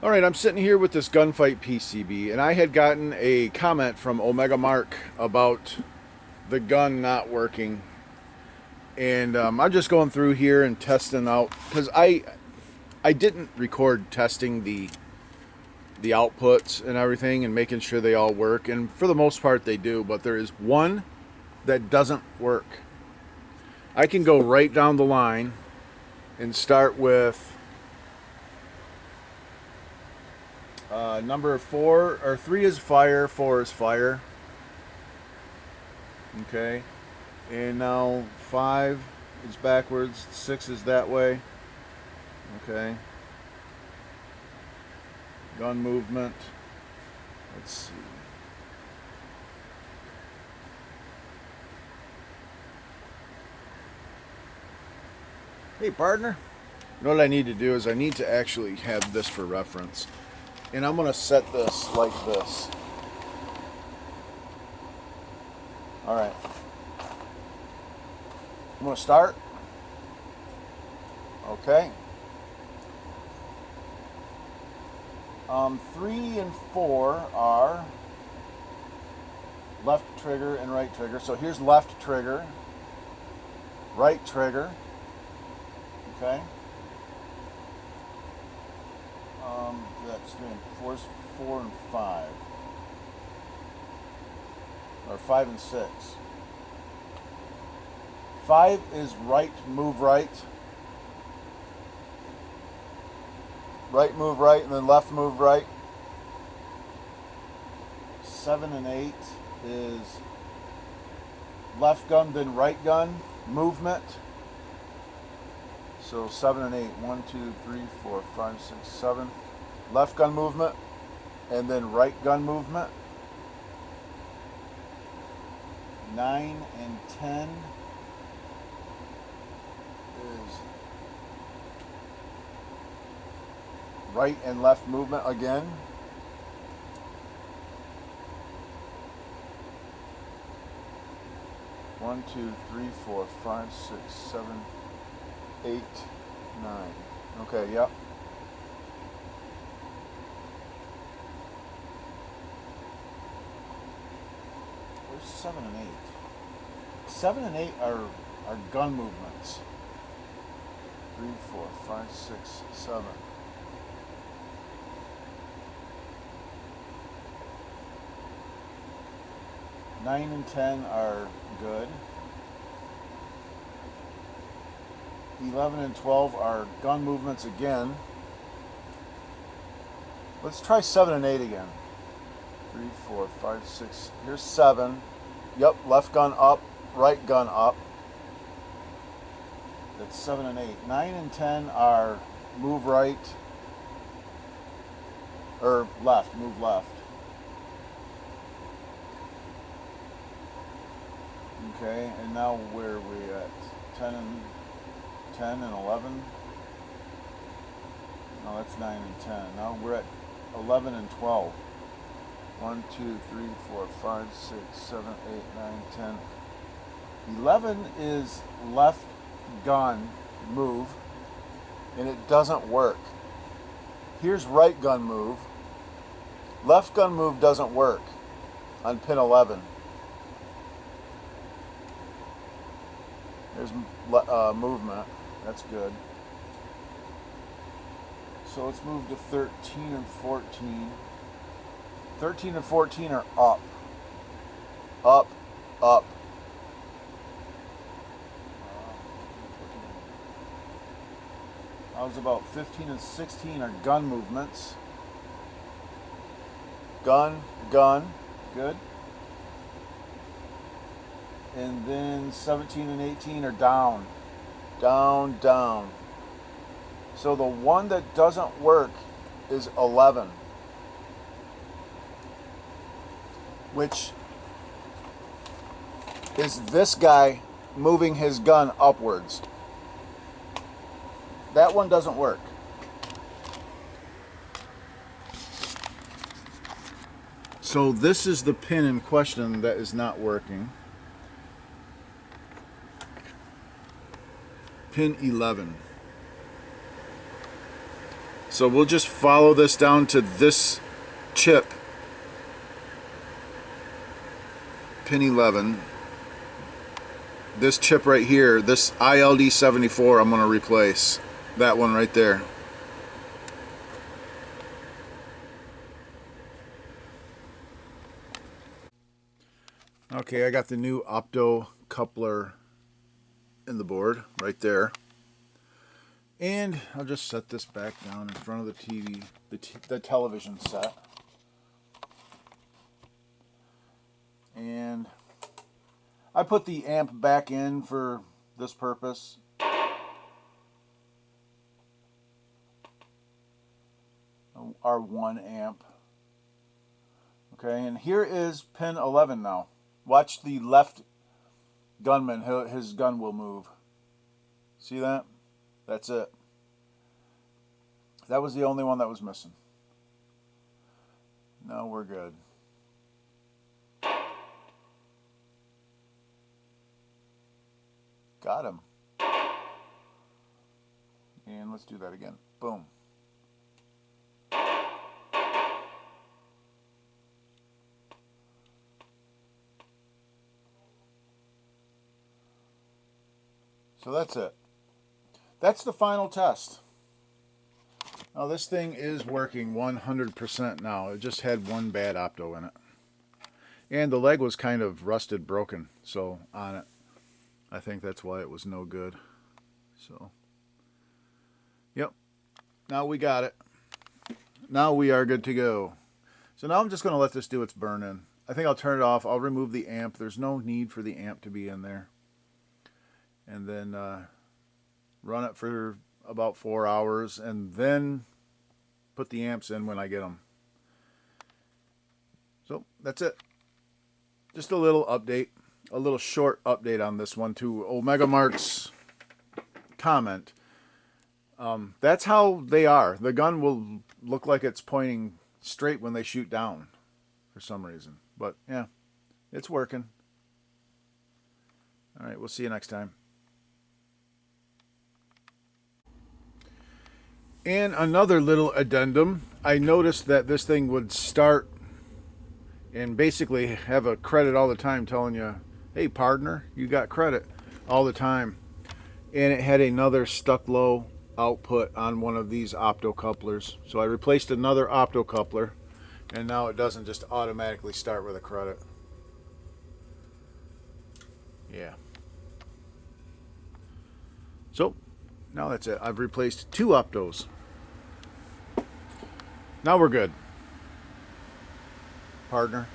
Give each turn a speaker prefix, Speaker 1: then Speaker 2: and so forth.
Speaker 1: Alright, I'm sitting here with this Gunfight PCB, and I had gotten a comment from Omega Mark about the gun not working. And I'm just going through here and testing out, because I didn't record testing the outputs and everything and making sure they all work, and for the most part they do, but there is one that doesn't work. I can go right down the line and start with number 4 or 3 is fire, 4 is fire. Okay, and now 5 is backwards, 6 is that way. Okay, gun movement. Let's see. Hey, partner. You know what I need to do is I need to actually have this for reference. And I'm going to set this like this. Alright. I'm going to start. Okay. 3 and 4 are left trigger and right trigger. So here's left trigger, right trigger. Okay. That's 3 and 4, 4 and 5. Or 5 and 6. 5 is right, move right. Right, move right, and then left, move right. 7 and 8 is left gun, then right gun, movement. So 7 and 8, 1, 2, 3, 4, 5, 6, 7. Left gun movement, and then right gun movement. 9 and 10 is right and left movement again. One, two, three, four, five, six, 7, 8, 9. Okay, yep. Where's 7 and 8? 7 and 8 are gun movements. 3, 4, 5, 6, 7. Nine and 10 are good. 11 and 12 are gun movements again. Let's try 7 and 8 again. 3, 4, 5, 6. Here's 7. Yep, left gun up, right gun up. That's 7 and 8. 9 and 10 are move right, or left, move left. Okay, and now where are we at? 10 and 11? No, that's 9 and 10. Now we're at 11 and 12. 1, 2, 3, 4, 5, 6, 7, 8, 9, 10. 11 is left gun move, and it doesn't work. Here's right gun move. Left gun move doesn't work on pin 11. There's movement. That's good. So let's move to 13 and 14. 13 and 14 are up. Up, up. I was about 15 and 16 are gun movements. Gun, gun. Good. And then 17 and 18 are down. Down, down. So the one that doesn't work is 11. Which is this guy moving his gun upwards. That one doesn't work. So this is the pin in question that is not working. Pin 11. So we'll just follow this down to this chip, pin 11. This chip right here, this ILD74, I'm going to replace. That one right there. Okay, I got the new opto coupler in the board right there. And I'll just set this back down in front of the TV, the television set. And I put the amp back in for this purpose. Our 1 amp. Okay, and here is pin 11 now. Watch the left gunman, his gun will move. See that? That's it. That was the only one that was missing. No, we're good. Got him. And let's do that again. Boom. So that's it. That's the final test. Now this thing is working 100% now. It just had one bad opto in it. And the leg was kind of rusted, broken, so on it. I think that's why it was no good. So, yep. Now we got it. Now we are good to go. So now I'm just going to let this do its burn-in. I think I'll turn it off. I'll remove the amp. There's no need for the amp to be in there. And then run it for about 4 hours, and then put the amps in when I get them. So that's it. Just a little update, a little short update on this one to Omega Mark's comment. That's how they are. The gun will look like it's pointing straight when they shoot down for some reason. But yeah, it's working. All right, we'll see you next time. And another little addendum, I noticed that this thing would start and basically have a credit all the time telling you, hey partner, you got credit all the time. And it had another stuck low output on one of these opto couplers. So I replaced another opto coupler, and now it doesn't just automatically start with a credit. Yeah. So now that's it. I've replaced 2 optos. Now we're good, partner.